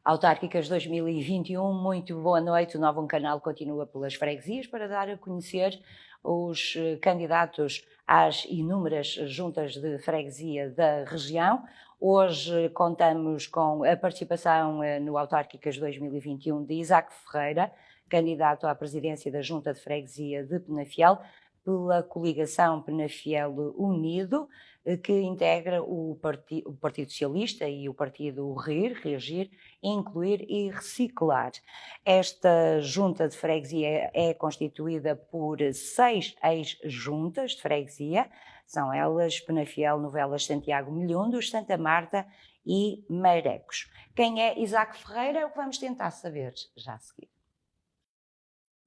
Autárquicas 2021, muito boa noite. O Novo Canal continua pelas freguesias para dar a conhecer os candidatos às inúmeras juntas de freguesia da região. Hoje contamos com a participação no Autárquicas 2021 de Isaac Ferreira, candidato à presidência da Junta de Freguesia de Penafiel, pela coligação Penafiel Unido, que integra o Partido Socialista e o Partido RIR, Reagir, Incluir e Reciclar. Esta junta de freguesia é constituída por 6 ex-juntas de freguesia, são elas Penafiel, Novelas, Santiago, Milhundos, Santa Marta e Meirecos. Quem é Isaac Ferreira é o que vamos tentar saber já a seguir.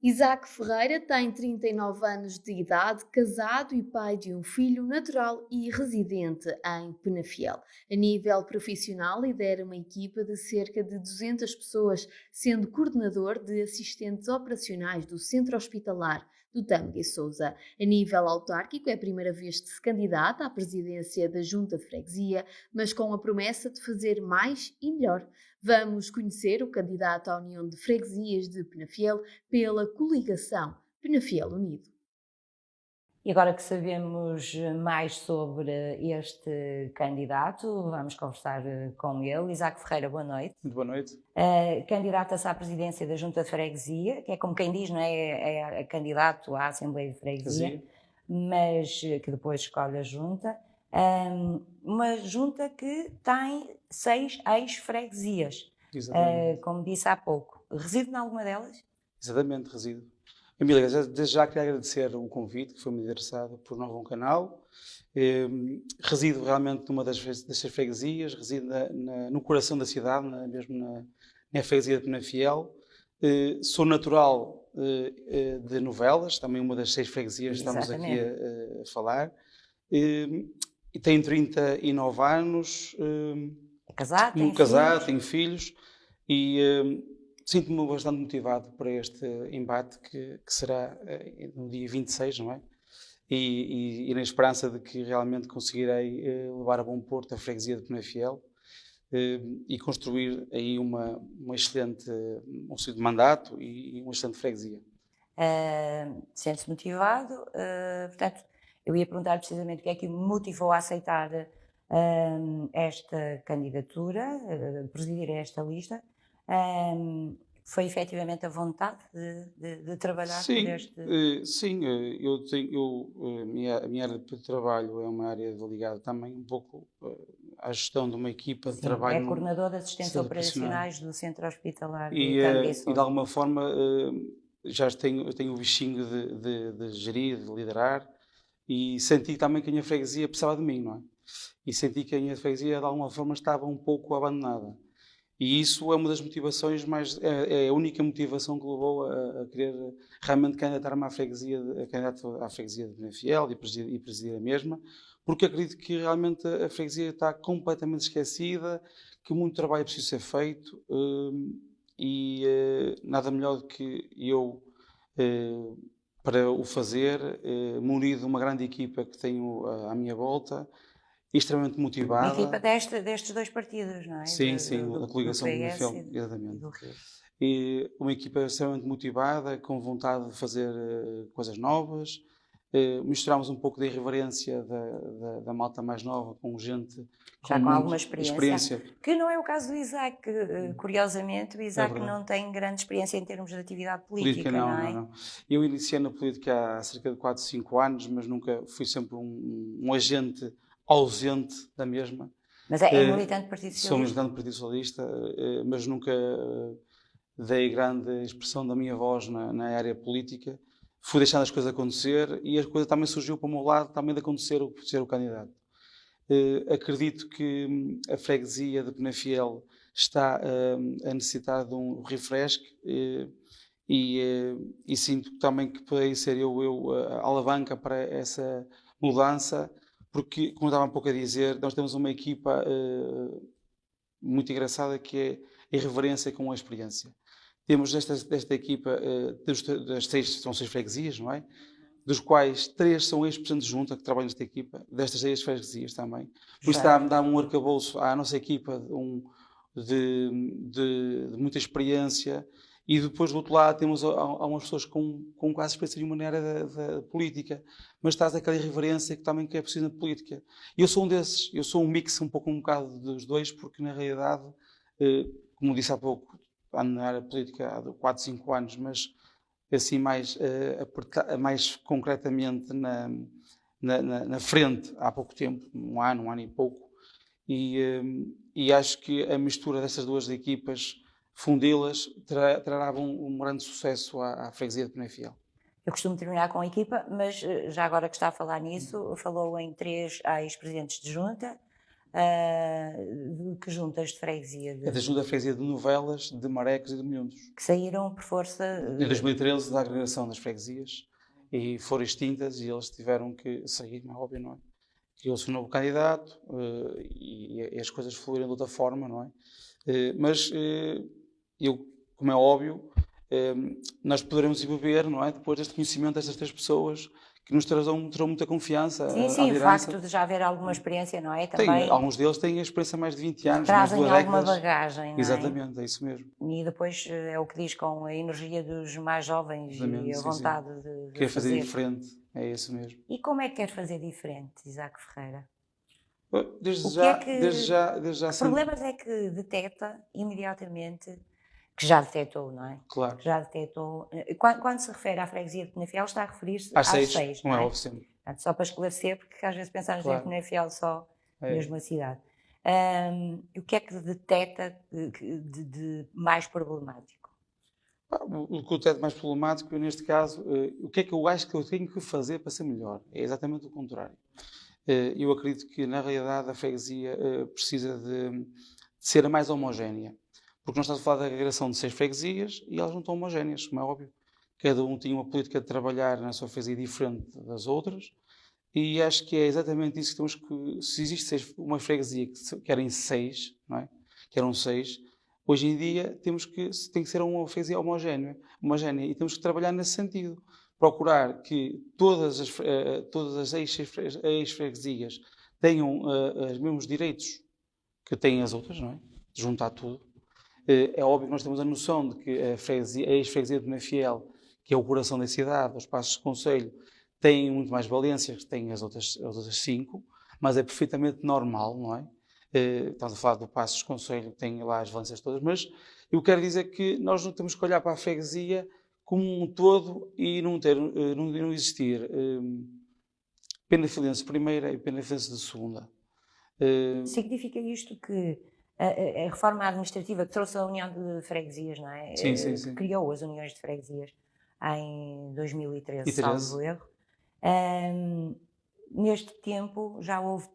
Isaac Ferreira tem 39 anos de idade, casado e pai de um filho, natural e residente em Penafiel. A nível profissional, lidera uma equipa de cerca de 200 pessoas, sendo coordenador de assistentes operacionais do Centro Hospitalar do Tâmega e Sousa. A nível autárquico, é a primeira vez que se candidata à presidência da Junta de Freguesia, mas com a promessa de fazer mais e melhor. Vamos conhecer o candidato à União de Freguesias de Penafiel pela coligação Penafiel Unido. E agora que sabemos mais sobre este candidato, vamos conversar com ele. Isaac Ferreira, boa noite. Muito boa noite. Candidata-se à presidência da Junta de Freguesia, que é como quem diz, não é? É candidato à Assembleia de Freguesia, mas que depois escolhe a Junta. Uma Junta que tem 6 ex-freguesias, como disse há pouco. Reside em alguma delas? Exatamente, resido. Emília, desde já queria agradecer o convite que foi-me endereçado por Novo Canal. Resido realmente numa destas freguesias, resido no coração da cidade, mesmo na freguesia de Penafiel. Sou natural de Novelas, também uma das 6 freguesias que estamos aqui a falar. E tenho 39 anos. É casado, tenho filhos e sinto-me bastante motivado para este embate que será no dia 26, não é? E na esperança de que realmente conseguirei levar a bom porto a freguesia de Penafiel e construir aí um excelente mandato e uma excelente freguesia. Sente-se motivado, portanto, eu ia perguntar precisamente o que é que o motivou a aceitar esta candidatura, presidir esta lista. Foi efetivamente a vontade de trabalhar por este... Sim, a minha área de trabalho é uma área ligada também um pouco à gestão de uma equipa de trabalho. É coordenador de assistentes operacionais do Centro Hospitalar do Tâmega e Sousa. E de alguma forma já tenho o bichinho de gerir, de liderar, e senti também que a minha freguesia precisava de mim, não é? E senti que a minha freguesia de alguma forma estava um pouco abandonada. E isso é uma das motivações é a única motivação que levou a querer realmente candidatar-me à freguesia de Penafiel e presidir a mesma, porque acredito que realmente a freguesia está completamente esquecida, que muito trabalho é preciso ser feito e nada melhor do que eu para o fazer, munido de uma grande equipa que tenho à minha volta, extremamente motivada. Uma equipa destes 2 partidos, não é? Sim, da coligação Penafiel, exatamente. E uma equipa extremamente motivada, com vontade de fazer coisas novas. Misturamos um pouco da irreverência da malta mais nova com gente já com alguma experiência. Que não é o caso do Isaac. Curiosamente, o Isaac não tem grande experiência em termos de atividade política, não é? Não. Eu iniciei na política há cerca de 4, 5 anos, mas nunca fui sempre um agente ausente da mesma. Mas é militante do Partido Socialista? Sou militante do Partido Socialista, mas nunca dei grande expressão da minha voz na área política. Fui deixando as coisas acontecer e a coisa também surgiu para o meu lado, também de acontecer ser o candidato. Acredito que a freguesia de Penafiel está a necessitar de um refresh e sinto também que poderei ser eu a alavanca para essa mudança, porque, como eu estava há pouco a dizer, nós temos uma equipa muito engraçada que é a irreverência com a experiência. Temos desta equipa, das 6, são 6 freguesias, não é? Dos quais 3 são ex-presidentes de junta que trabalham nesta equipa, destas 6 freguesias também. Por isso dá um arcabouço à nossa equipa, de muita experiência, e depois do outro lado temos algumas pessoas com quase experiência nenhuma na área da política, mas estás aquela irreverência que também é preciso na política. E eu sou um desses, eu sou um mix um bocado dos dois, porque na realidade, como disse há pouco, ando na área política há 4, 5 anos, mas assim mais concretamente na frente há pouco tempo, um ano e pouco, e acho que a mistura destas duas equipas, fundi-las, trará um grande sucesso à freguesia de Penafiel. Eu costumo terminar com a equipa, mas já agora que está a falar nisso, falou em 3 ex-presidentes de junta. De que juntas de freguesia? É da junta de freguesia de Novelas, de Marecos e de Milhundos. Que saíram por força... Em 2013, da agregação das freguesias, e foram extintas e eles tiveram que sair, não é óbvio, não é? Criou-se um novo candidato e as coisas fluíram de outra forma, não é? Mas como é óbvio, nós poderemos ir beber, não é? Depois deste conhecimento destas 3 pessoas que nos terão muita confiança. Sim, o facto de já haver alguma experiência, não é? Também, alguns deles têm a experiência mais de 20 anos, trazem mais de 2 alguma décadas. bagagem, não é? Exatamente, é isso mesmo. E depois é o que diz, com a energia dos mais jovens e a vontade de quer fazer diferente, é isso mesmo. E como é que quer fazer diferente, Isaac Ferreira? Desde já que problemas é que detecta imediatamente, que já detectou, não é? Claro. Já detectou. Quando se refere à freguesia de Penafiel, está a referir-se às 6, não é? Óbvio, sempre. Portanto, só para esclarecer, porque às vezes pensamos em Penafiel só, mesmo a cidade. O que é que detecta de mais problemático? O que eu detecto mais problemático, neste caso, o que é que eu acho que eu tenho que fazer para ser melhor? É exatamente o contrário. Eu acredito que, na realidade, a freguesia precisa de ser a mais homogénea. Porque nós estamos a falar da agregação de 6 freguesias e elas não estão homogéneas, como é óbvio. Cada um tinha uma política de trabalhar na sua freguesia diferente das outras, e acho que é exatamente isso que temos que... Se existe uma freguesia que eram 6, não é? Que eram 6, hoje em dia tem que ser uma freguesia homogénea, e temos que trabalhar nesse sentido. Procurar que todas as ex-freguesias tenham os mesmos direitos que têm as outras, não é? Juntar tudo. É óbvio que nós temos a noção de que a ex-freguesia de Penafiel, que é o coração da cidade, os passos de concelho, têm muito mais valências que têm as outras 5, mas é perfeitamente normal, não é? Estamos a falar do Passos de Concelho, que tem lá as valências todas, mas eu quero dizer que nós não temos que olhar para a freguesia como um todo e não existir Penafilense de primeira e Penafilense de segunda. Significa isto que a reforma administrativa que trouxe a União de Freguesias, não é? Sim. Que criou as Uniões de Freguesias em 2013, salvo erro. Neste tempo já houve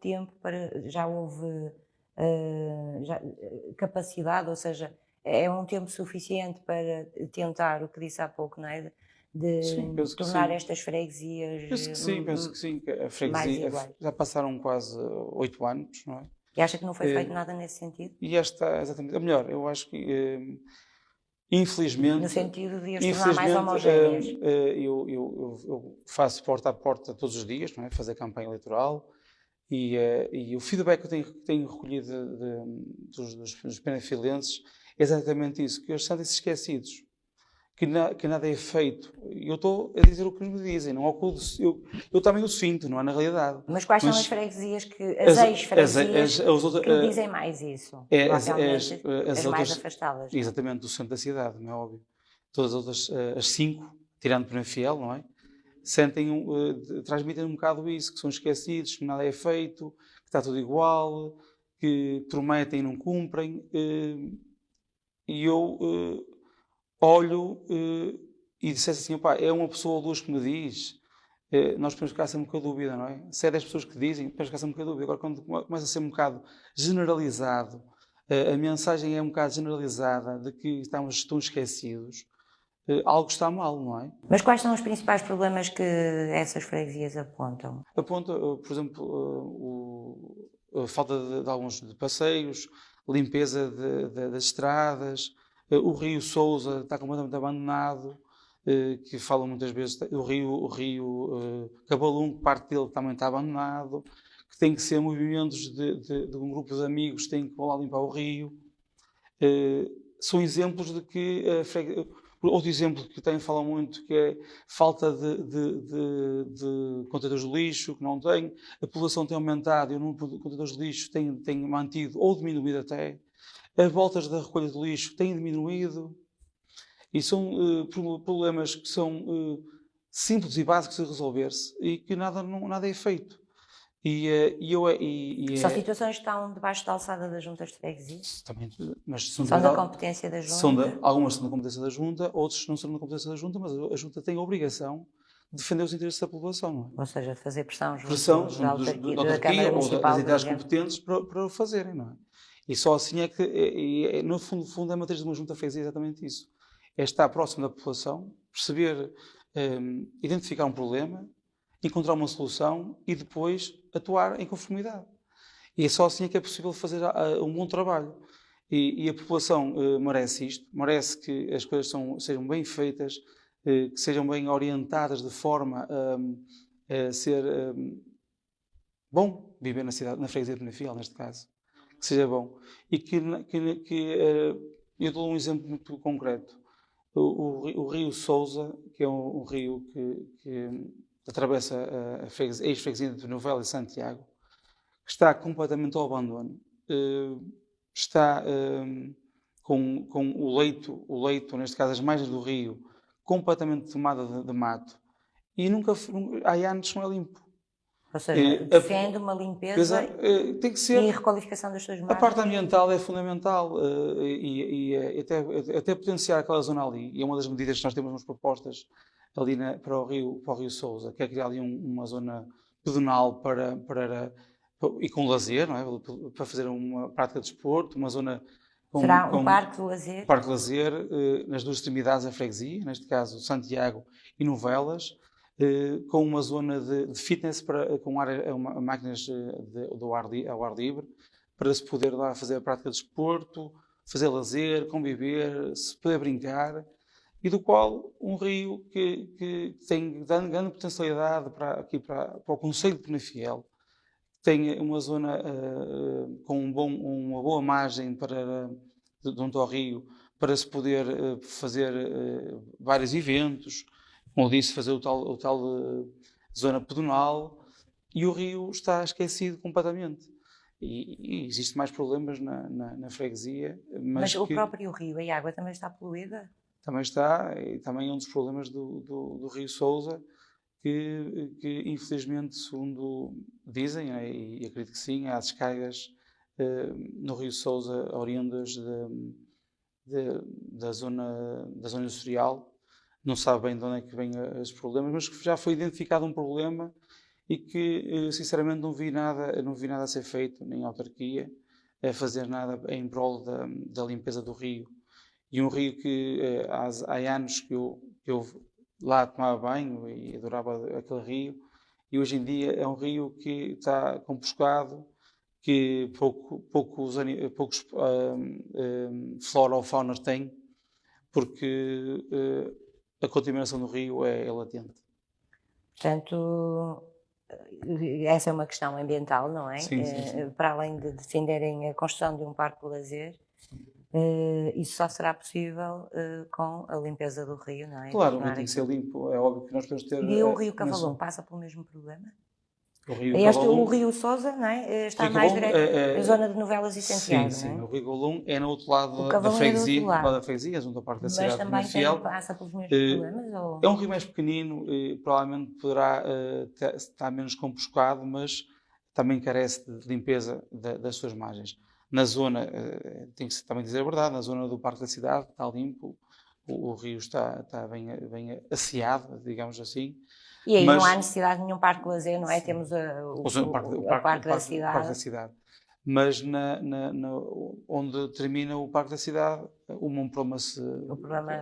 capacidade, ou seja, é um tempo suficiente para tentar o que disse há pouco, não é? De tornar estas freguesias penso que sim. A freguesia já passaram quase 8 anos, não é? E acha que não foi feito nada nesse sentido? E esta, exatamente, ou melhor, eu acho que, infelizmente... No sentido de as tornar mais homogéneas. Eu faço porta a porta todos os dias, não é? Fazer campanha eleitoral, e o feedback que eu tenho recolhido dos penafilenses é exatamente isso, que eles sentem-se esquecidos. Que nada é feito. E eu estou a dizer o que me dizem, não é o que eu também o sinto, não é na realidade. Mas quais são as freguesias as ex-freguesias que dizem mais isso? As mais afastadas. Exatamente, do centro da cidade, não é óbvio. Todas as outras, as 5, tirando Penafiel, não é? Transmitem um bocado isso, que são esquecidos, que nada é feito, que está tudo igual, que prometem e não cumprem. E eu... olho e dissesse assim, opá, é uma pessoa ou duas que me diz, nós podemos ficar sempre com a dúvida, não é? Se é 10 pessoas que dizem, podemos ficar sempre com a dúvida. Agora, quando começa a ser um bocado generalizado, a mensagem é um bocado generalizada de que estamos tão esquecidos, algo está mal, não é? Mas quais são os principais problemas que essas freguesias apontam? Aponta, por exemplo, a falta de alguns passeios, limpeza das estradas. O Rio Sousa está completamente abandonado, que falam muitas vezes, o Rio Cabalum, parte dele também está abandonado, que tem que ser movimentos de um grupo de amigos que têm que ir lá limpar o rio. são exemplos de que outro exemplo que também falam muito, que é falta de contentores de lixo, que não tem, a população tem aumentado e o número de contentores de lixo tem mantido ou diminuído até, as voltas da recolha de lixo têm diminuído, e são problemas que são simples e básicos de resolver-se e que nada é feito. São situações que estão debaixo da alçada das juntas de freguesia? Também, mas são da competência da junta? Algumas são da competência da junta, outras não são da competência da junta, mas a junta tem a obrigação de defender os interesses da população. Não é? Ou seja, de fazer pressão junto da autarquia ou das entidades competentes para o fazerem. Não é? E só assim é que, no fundo, a matriz de uma junta de freguesia é exatamente isso. É estar próximo da população, perceber, identificar um problema, encontrar uma solução e depois atuar em conformidade. E é só assim é que é possível fazer um bom trabalho. E a população merece isto, merece que as coisas sejam bem feitas, que sejam bem orientadas de forma a ser bom viver na cidade, na freguesia de Penafiel, neste caso. Que seja bom. E eu dou um exemplo muito concreto. O rio Sousa, que é um rio que atravessa a ex-freguesia de Novela e Santiago, que está completamente ao abandono. Está com o leito, neste caso as margens do rio, completamente tomada de mato. E há anos não é limpo. Ou seja, defende uma limpeza tem que ser, e requalificação das suas margens. A parte ambiental é fundamental e até potenciar aquela zona ali. E é uma das medidas que nós temos nas propostas ali para o rio Sousa, que é criar ali uma zona pedonal e com lazer, não é? Para fazer uma prática de desporto, uma zona Será um parque de lazer? Parque de lazer nas duas extremidades da freguesia, neste caso Santiago e Novelas, com uma zona de fitness com máquinas ao ar livre, para se poder lá fazer a prática de desporto, fazer lazer, conviver, se poder brincar, e do qual um rio que tem grande potencialidade para o concelho de Penafiel, tem uma zona com uma boa margem junto ao rio, para se poder fazer vários eventos, como eu disse, fazer o tal zona pedonal, e o rio está esquecido completamente. E existem mais problemas na freguesia. Mas o próprio rio, a água também está poluída? Também está, e também é um dos problemas do rio Sousa, que infelizmente, segundo dizem, e acredito que sim, há descargas no rio Sousa oriundas da zona industrial. Não sabe bem de onde é que vêm os problemas, mas que já foi identificado um problema e que, sinceramente, não vi nada a ser feito, nem a autarquia, a fazer nada em prol da limpeza do rio. E um rio que há anos que eu lá tomava banho e adorava aquele rio, e hoje em dia é um rio que está compostado, que poucos flora ou fauna tem, porque a contaminação do rio é latente. Portanto, essa é uma questão ambiental, não é? Sim. Para além de defenderem a construção de um parque de lazer, isso só será possível com a limpeza do rio, não é? Claro, o rio tem que ser limpo, é óbvio que nós podemos ter... E o rio Cavalão passa pelo mesmo problema? O rio Sousa, não é? Está mais direto na zona de Novelas e Santiago, sim, não é? O rio Galum é no outro lado da freguesia, junto à parte da cidade de Penafiel. Mas também passa pelos mesmos problemas? Ou? É um rio mais pequenino, provavelmente poderá estar menos compostado, mas também carece de limpeza das suas margens. Na zona, tem que também dizer a verdade, na zona do Parque da Cidade está limpo, o rio está bem asseado, digamos assim. E aí não há necessidade de nenhum parque de lazer, não é? Sim. Temos o Parque da Cidade. Mas onde termina o Parque da Cidade, um problema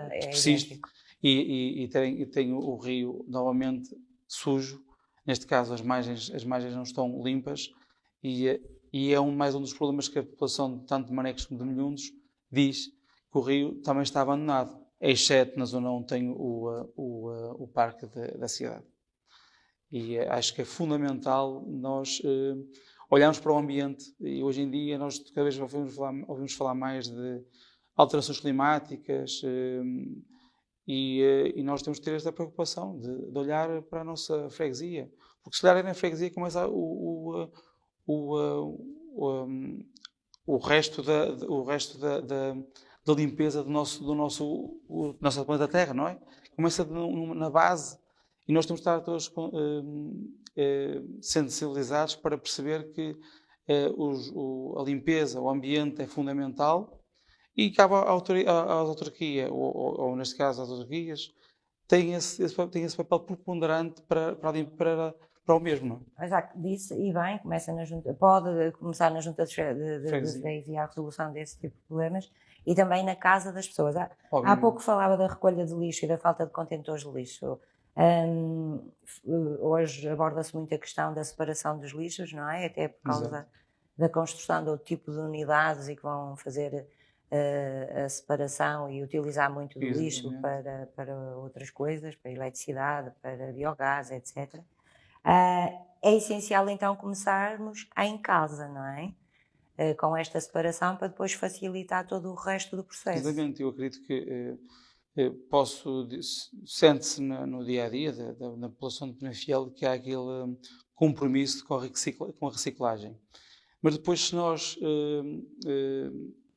persiste e tem o rio novamente sujo. Neste caso, as margens não estão limpas e é mais um dos problemas que a população, tanto de Manecos como de Milhundos, diz que o rio também está abandonado, exceto na zona onde tem o Parque da Cidade. E acho que é fundamental nós olharmos para o ambiente, e hoje em dia nós cada vez ouvimos falar mais alterações climáticas, e nós temos que ter esta preocupação de olhar para a nossa freguesia, porque se calhar é na freguesia que começa o resto da limpeza do nosso planeta Terra, não é? Começa na base, e nós temos de estar todos sensibilizados para perceber que a limpeza, o ambiente é fundamental, e cabe à autarquia, ou neste caso às autarquias, tem esse papel preponderante para o mesmo. Não é? Mas já que disse, e bem, pode começar na junta de freguesia a resolução desse tipo de problemas, e também na casa das pessoas. Há pouco falava da recolha de lixo e da falta de contentores de lixo. Hoje aborda-se muito a questão da separação dos lixos, não é? Até por causa da construção de outro tipo de unidades e que vão fazer a separação e utilizar muito do lixo para outras coisas, para eletricidade, para biogás, etc. É essencial então começarmos em casa, não é? Com esta separação para depois facilitar todo o resto do processo. Exatamente, eu acredito que sente-se no dia-a-dia da população de Penafiel que há aquele compromisso com a reciclagem. Mas depois se nós,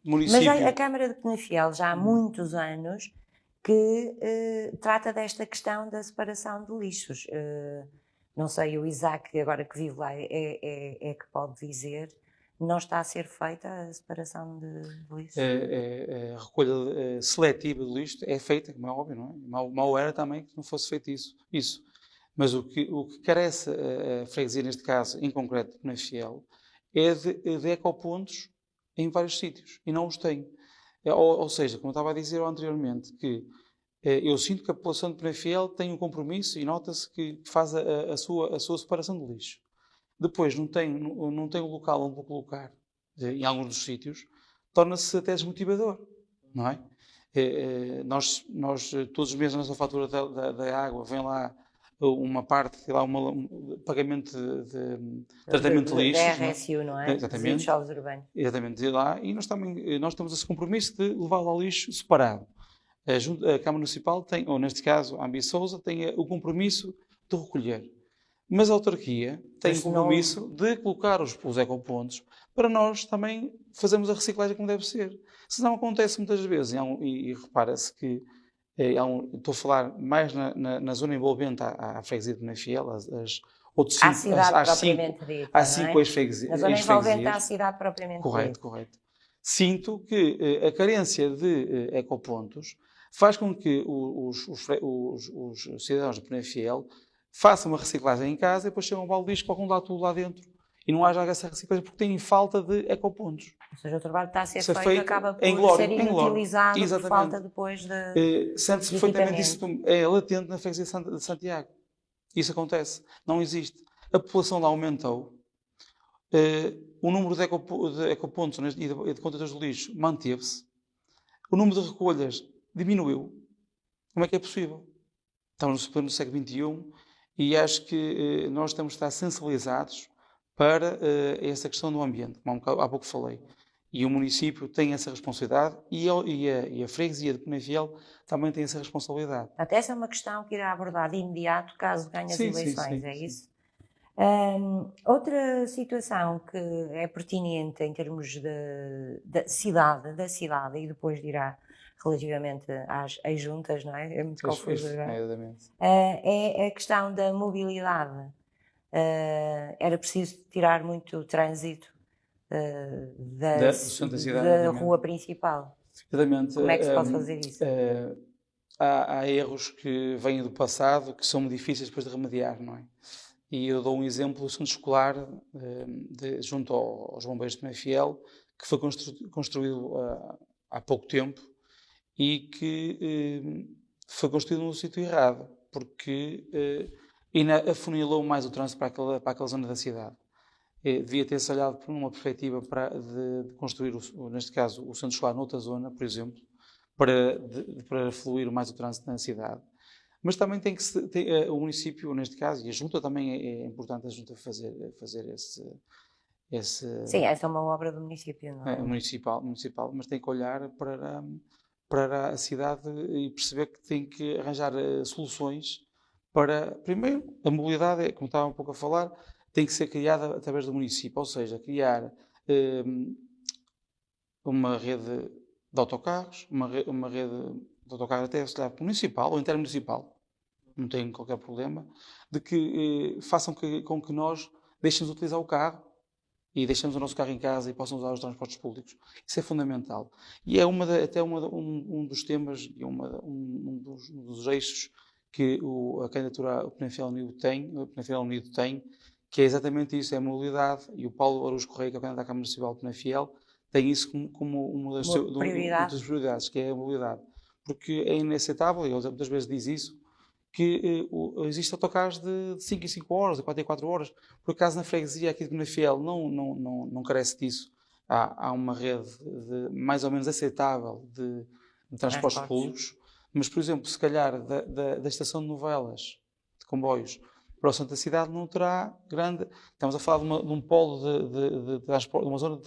município... Mas a Câmara de Penafiel já há muitos anos que trata desta questão da separação de lixos. Não sei, o Isaac, agora que vive lá, é que pode dizer, não está a ser feita a separação de lixo? A recolha seletiva de lixo é feita, como é óbvio, não é? Mal era também que não fosse feito isso. Mas o que carece a freguesia, neste caso, em concreto, na Penafiel, é de ecopontos em vários sítios, e não os tem. Ou seja, como eu estava a dizer anteriormente, que eu sinto que a população de Penafiel tem um compromisso e nota-se que faz a sua separação de lixo. Depois não tem um local onde colocar, em alguns dos sítios, torna-se até desmotivador, não é? Nós todos os meses na nossa fatura da água vem lá uma parte, um pagamento de tratamento de lixos. Da RSU, não é? Exatamente. Resíduos urbanos. Exatamente, lá, e nós temos esse compromisso de levá-lo ao lixo separado. A Câmara Municipal tem, ou neste caso a Ambi Sousa, tem o compromisso de recolher. Mas a autarquia tem o compromisso de colocar os ecopontos para nós também fazermos a reciclagem como deve ser. Se não acontece muitas vezes, e repara-se que estou a falar mais na zona envolvente à freguesia de Penafiel, há cinco ex-freguesias. Na zona envolvente à cidade propriamente dita. Correto. Sinto que a carência de ecopontos faz com que os cidadãos de Penafiel façam uma reciclagem em casa e depois chegam ao balde de lixo, colocam lá tudo lá dentro. E não haja essa reciclagem porque têm falta de ecopontos. Ou seja, o trabalho que está a ser feito acaba por ser inutilizado por falta depois de sente-se perfeitamente isso, é latente na freguesia de Santiago. Isso acontece. Não existe. A população lá aumentou. O número de ecopontos e de contentores de lixo manteve-se. O número de recolhas diminuiu. Como é que é possível? Estamos no século XXI e acho que nós temos de estar sensibilizados para essa questão do ambiente, como há pouco falei. E o município tem essa responsabilidade e a freguesia de Penafiel também tem essa responsabilidade. Até essa é uma questão que irá abordar de imediato caso ganhe as eleições, é isso? Outra situação que é pertinente em termos da cidade e depois dirá relativamente às juntas, não é? É muito confuso agora. É a questão da mobilidade. Era preciso tirar muito trânsito da rua principal. Exatamente. Como é que se pode fazer isso? Há erros que vêm do passado que são difíceis depois de remediar, não é? E eu dou um exemplo, o centro escolar junto aos bombeiros de Penafiel, que foi construído há pouco tempo e que foi construído no sítio errado, porque afunilou mais o trânsito para aquela zona da cidade. Devia ter-se olhado por uma perspectiva de construir, neste caso, o centro escolar noutra zona, por exemplo, para fluir mais o trânsito na cidade. Mas também tem que o município, neste caso, e a junta também é importante a junta fazer Sim, essa é uma obra do município, não é? municipal, mas tem que olhar para a cidade e perceber que tem que arranjar soluções para, primeiro, a mobilidade, como estava um pouco a falar, tem que ser criada através do município, ou seja, criar uma rede de autocarros, uma rede de autocarros até municipal ou intermunicipal, não tem qualquer problema, de que façam com que nós deixemos de utilizar o carro e deixemos o nosso carro em casa e possam usar os transportes públicos. Isso é fundamental. E é um dos temas, e um dos eixos que a candidatura Penafiel Unido tem, que é exatamente isso, é a mobilidade. E o Paulo Araújo Correia, que é o candidato à Câmara Municipal de Penafiel, tem isso como uma das prioridades, que é a mobilidade. Porque é inaceitável, e ele muitas vezes diz isso, que existem autocarros de 5 em 5 horas, de 4 em 4 horas. Por acaso, na freguesia aqui de Penafiel não carece disso. Há uma rede mais ou menos aceitável de transportes públicos, mas, por exemplo, se calhar da estação de Novelas, de comboios, para o centro da cidade não terá grande... Estamos a falar de um polo de transporte, de uma zona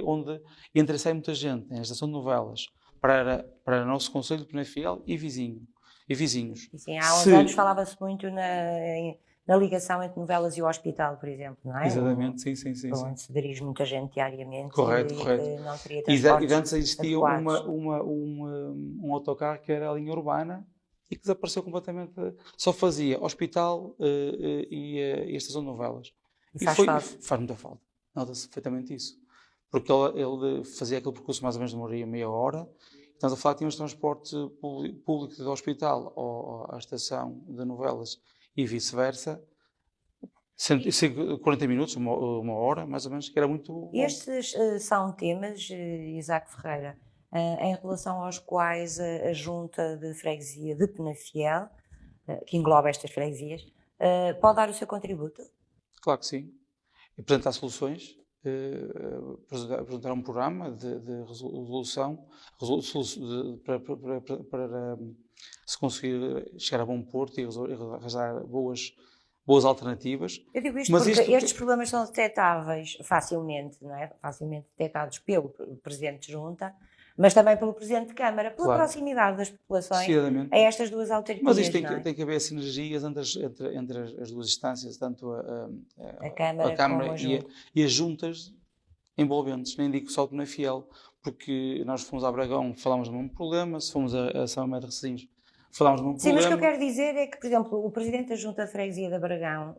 onde entra e sai muita gente, na estação de Novelas, para o nosso concelho de Penafiel e vizinhos. Sim, há uns anos falava-se muito na ligação entre Novelas e o hospital, por exemplo, não é? Exatamente, sim. Onde se dirige muita gente diariamente. Correto. Não teria transportes e antes existia adequados. um autocarro que era a linha urbana e que desapareceu completamente. Só fazia hospital e a estação de Novelas. Faz muita falta. Nota-se perfeitamente isso. Porque ele fazia aquele percurso mais ou menos demoraria meia hora. Estamos a falar que tínhamos transporte público do hospital ou à estação de Novelas e vice-versa, 40 minutos, uma hora, mais ou menos, que era muito bom. Estes são temas, Isaac Ferreira, em relação aos quais a Junta de Freguesia de Penafiel, que engloba estas freguesias, pode dar o seu contributo? Claro que sim. Apresentar soluções, apresentar um programa de resolução para se conseguir chegar a bom porto e arranjar boas alternativas. Eu digo isto porque estes problemas são detectáveis facilmente, não é? Facilmente detectados pelo Presidente de Junta, mas também pelo Presidente de Câmara, pela proximidade das populações a estas duas autarquias. Mas isto tem que haver sinergias entre as duas instâncias, tanto a Câmara e as juntas envolventes, nem digo só de Penafiel, porque nós fomos a Bragão, falámos do mesmo problema, se fomos a São Médio de Recinhos, falámos do mesmo problema. Sim, mas o que eu quero dizer é que, por exemplo, o Presidente da Junta de Freguesia de Bragão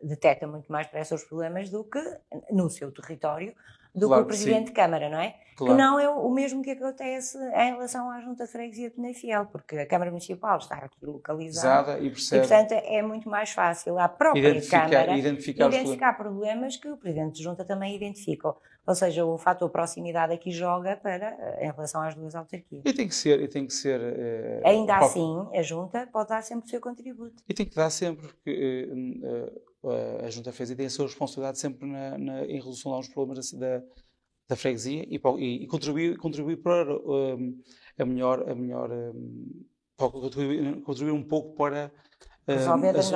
detecta muito mais depressa os problemas do que, no seu território, do que o Presidente de Câmara, não é? Claro. Que não é o mesmo que acontece em relação à Junta de Freguesia de Penafiel, porque a Câmara Municipal está aqui localizada e, portanto, é muito mais fácil à própria Câmara identificar problemas que o Presidente de Junta também identifica. Ou seja, o fator proximidade aqui joga em relação às duas autarquias. E tem que ser ainda assim, a Junta pode dar sempre o seu contributo. E tem que dar sempre, porque a Junta de Freguesia tem a sua responsabilidade sempre em resolução aos problemas da freguesia e contribuir para contribuir um pouco para resolver os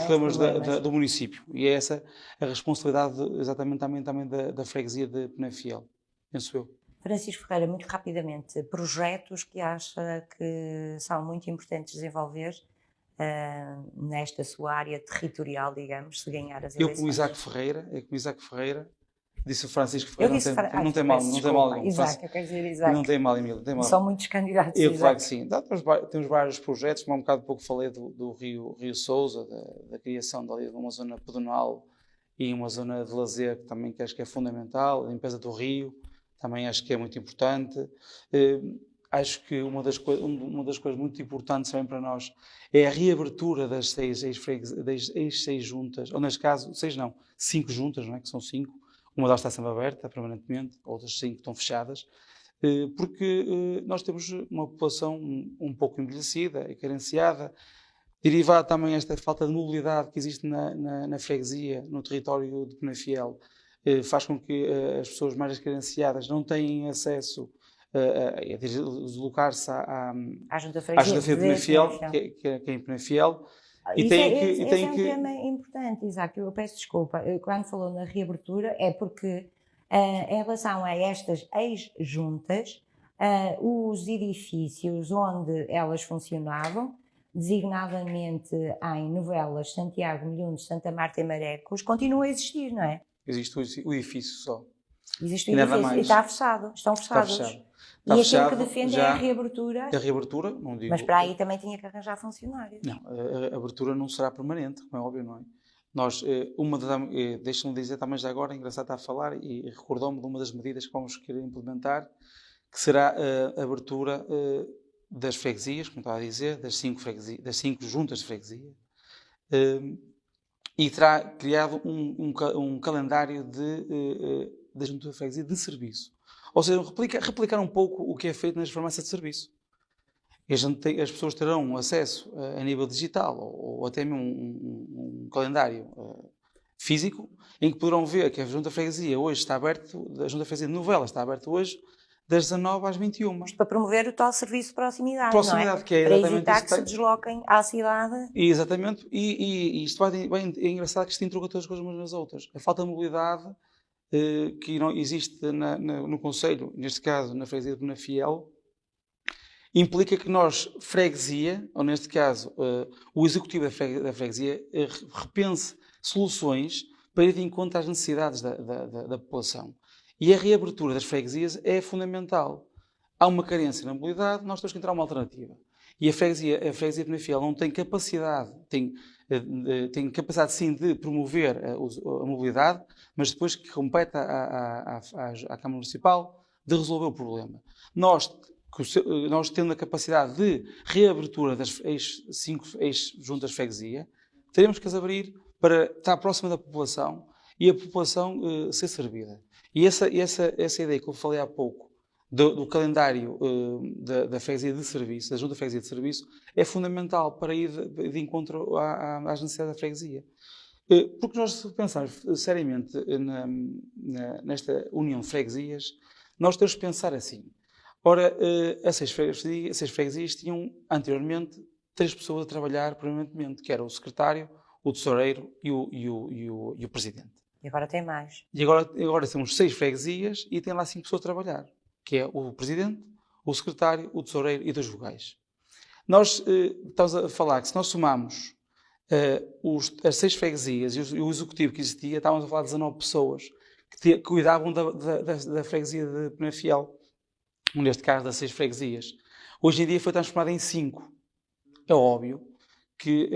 problemas do município. E é essa a responsabilidade exatamente também da freguesia de Penafiel, penso eu. Francisco Ferreira, muito rapidamente, projetos que acha que são muito importantes desenvolver nesta sua área territorial, digamos, se ganhar as eleições? Eu, como Isaac Ferreira, disse o Francisco Ferreira, não tem mal nenhum. Isaac, eu quero dizer Isaac. Não tem mal, Emílio. São muitos candidatos. Claro que sim. Temos vários projetos, como há um bocado pouco falei do Rio Sousa, da criação de uma zona pedonal e uma zona de lazer, que também acho que é fundamental, a limpeza do rio, também acho que é muito importante. Acho que uma das coisas muito importantes também para nós é a reabertura das seis juntas, ou neste caso, 5 juntas, não é? Que são 5. Uma delas está sempre aberta permanentemente, outras 5 estão fechadas, porque nós temos uma população um pouco envelhecida e carenciada, derivada também esta falta de mobilidade que existe na freguesia, no território de Penafiel, faz com que as pessoas mais carenciadas não tenham acesso a deslocar-se à Junta de Freguesia de Penafiel, que é em Penafiel. E tem que... Esse é um tema importante, Isaac. Eu peço desculpa. Quando falou na reabertura, é porque, em relação a estas ex-juntas, os edifícios onde elas funcionavam, designadamente em Novelas, Santiago, Milhunes, Santa Marta e Marecos, continuam a existir, não é? Existe o edifício só. Existe o edifício e está fechado, estão fechados. Está fechado. E aquilo que defende é a reabertura. A reabertura, não digo... Mas para aí também tinha que arranjar funcionários. Não, a abertura não será permanente, como é óbvio, não é? Nós, deixa-me dizer também já agora, é engraçado estar a falar, e recordou-me de uma das medidas que vamos querer implementar, que será a abertura das freguesias, como estava a dizer, das 5 juntas de freguesia, e terá criado um calendário da junta de freguesia de serviço. Ou seja, replicar um pouco o que é feito nas farmácias de serviço. As pessoas terão acesso a nível digital ou até mesmo um calendário físico em que poderão ver que a junta de freguesia hoje está aberta, a junta de freguesia de Novelas está aberta hoje das 19 às 21. Isto para promover o tal serviço de proximidade, não é? Que é para evitar que se desloquem à cidade. Exatamente. E isto é engraçado que isto interroga todas as coisas umas nas outras. A falta de mobilidade que não existe no Conselho, neste caso na freguesia de Penafiel, implica que nós, freguesia, ou neste caso o executivo da freguesia, repense soluções para ir de encontro às necessidades da população. E a reabertura das freguesias é fundamental. Há uma carência na mobilidade, nós temos que encontrar uma alternativa. E a freguesia de Penafiel não tem capacidade, tem capacidade sim de promover a mobilidade, mas depois que compete à Câmara Municipal de resolver o problema. Nós tendo a capacidade de reabertura das ex-juntas de freguesia, teremos que as abrir para estar próxima da população e a população ser servida. E essa ideia que eu falei há pouco, do calendário da freguesia de serviço, da junta de freguesia de serviço, é fundamental para ir de encontro às necessidades da freguesia. Porque nós, se pensarmos seriamente nesta união de freguesias, nós temos que pensar assim. Ora, as seis freguesias tinham anteriormente 3 pessoas a trabalhar permanentemente, que era o secretário, o tesoureiro e o presidente. E agora tem mais. E agora temos 6 freguesias e tem lá 5 pessoas a trabalhar, que é o presidente, o secretário, o tesoureiro e 2 vogais. Nós estamos a falar que se nós somarmos as 6 freguesias e o executivo que existia, estávamos a falar de 19 pessoas que cuidavam da freguesia de Penafiel, neste caso das 6 freguesias. Hoje em dia foi transformado em 5. É óbvio que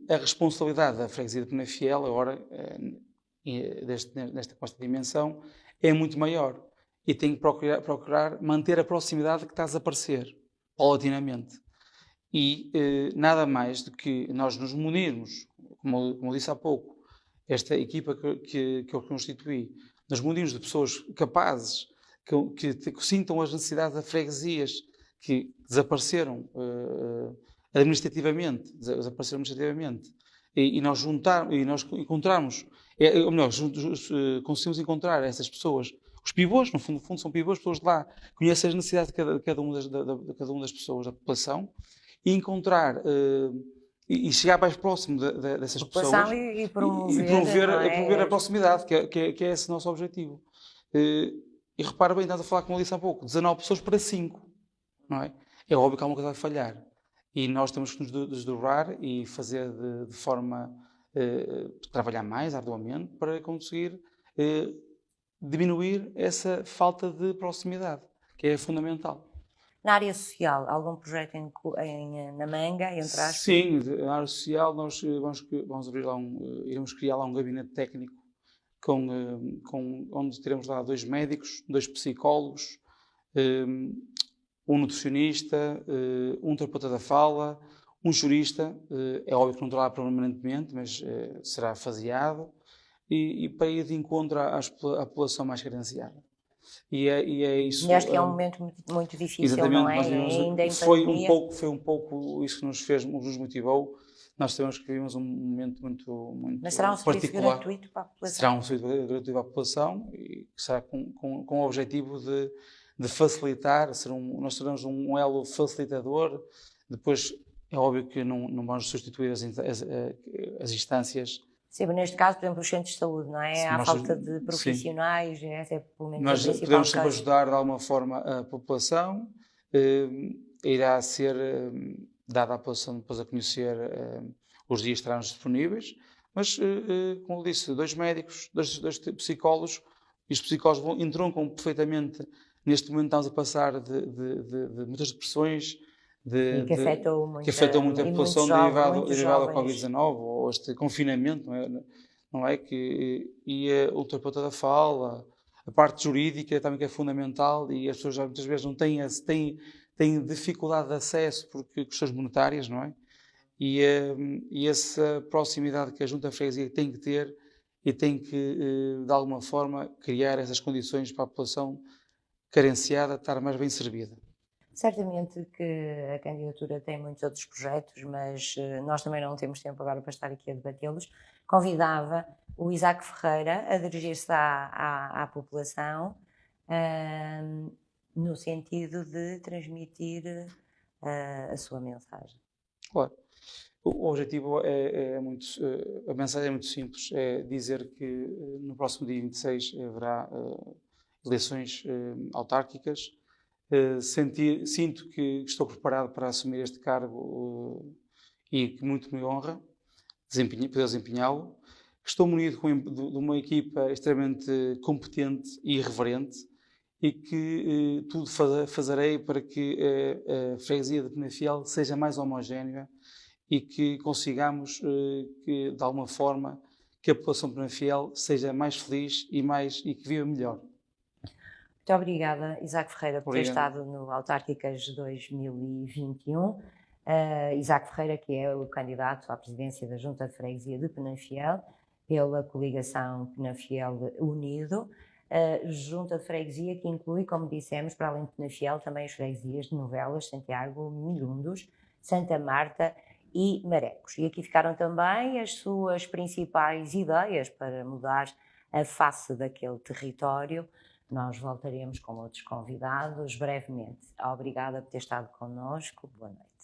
a responsabilidade da freguesia de Penafiel agora, nesta dimensão, é muito maior. E tem que procurar manter a proximidade que está a desaparecer, paulatinamente. E nada mais do que nós nos munirmos, como eu disse há pouco, esta equipa que eu constituí, nos munirmos de pessoas capazes, que sintam as necessidades das freguesias que desapareceram administrativamente, e nós encontrarmos, ou melhor, conseguimos encontrar essas pessoas, os pivôs, no fundo são pivôs, pessoas de lá, conhecem as necessidades de cada uma das pessoas, da população, e encontrar e chegar mais próximo dessas pessoas e promover a proximidade, que é esse o nosso objetivo. E repara bem, estás a falar, como eu disse há pouco, 19 pessoas para 5, não é? É óbvio que alguma coisa vai falhar. E nós temos que nos desdobrar e fazer de forma, trabalhar mais arduamente para conseguir diminuir essa falta de proximidade, que é fundamental. Na área social, algum projeto na manga, entre aspas? Sim, na área social nós vamos abrir lá iremos criar lá um gabinete técnico onde teremos lá 2 médicos, 2 psicólogos, um nutricionista, um terapeuta da fala, um jurista, é óbvio que não estará permanentemente, mas será faseado, e para ir de encontro à população mais carenciada. E é isso. E acho que é um momento muito difícil, exatamente, não é? Ainda em foi um pouco isso que nos motivou. Nós sabemos que vivemos um momento muito particular. Mas será um serviço gratuito para a população? Será um serviço gratuito para a população e será com o objetivo de facilitar, nós seremos um elo facilitador. Depois É óbvio que não vamos substituir as instâncias. Sim, mas neste caso, por exemplo, os centros de saúde, não é? Há falta de Sim, profissionais, essa é pelo menos a nós principal podemos sempre queixa. ajudar de alguma forma a população. Irá ser dada à população depois a conhecer os dias que estarão disponíveis, mas, como eu disse, 2 médicos, dois psicólogos, e os psicólogos entroncam perfeitamente. Neste momento estamos a passar de muitas depressões, E que afetou que afetam muito a e muitos população muitos derivado ao jovens. Covid-19, ou este confinamento, não é? E o terapeuta da fala, a parte jurídica também que é fundamental, e as pessoas já muitas vezes não têm dificuldade de acesso por questões monetárias, não é? E essa proximidade que a Junta de Freguesia tem que ter e tem que, de alguma forma, criar essas condições para a população carenciada estar mais bem servida. Certamente que a candidatura tem muitos outros projetos, mas nós também não temos tempo agora para estar aqui a debatê-los. Convidava o Isaac Ferreira a dirigir-se à população no sentido de transmitir a sua mensagem. Claro. O objetivo é muito, a mensagem é muito simples, é dizer que no próximo dia 26 haverá eleições autárquicas. Sinto que estou preparado para assumir este cargo e que muito me honra poder desempenhá-lo. Estou munido de uma equipa extremamente competente e irreverente e que tudo farei para que a freguesia de Penafiel seja mais homogénea e que consigamos, que, de alguma forma, que a população de Penafiel seja mais feliz e que viva melhor. Muito obrigada, Isaac Ferreira, por ter Obrigado. estado no Autárquicas 2021. Isaac Ferreira, que é o candidato à presidência da Junta de Freguesia de Penafiel, pela coligação Penafiel Unido. Junta de Freguesia que inclui, como dissemos, para além de Penafiel, também as freguesias de Novelas, Santiago, Milundos, Santa Marta e Marecos. E aqui ficaram também as suas principais ideias para mudar a face daquele território. Nós voltaremos com outros convidados brevemente. Obrigada por ter estado connosco. Boa noite.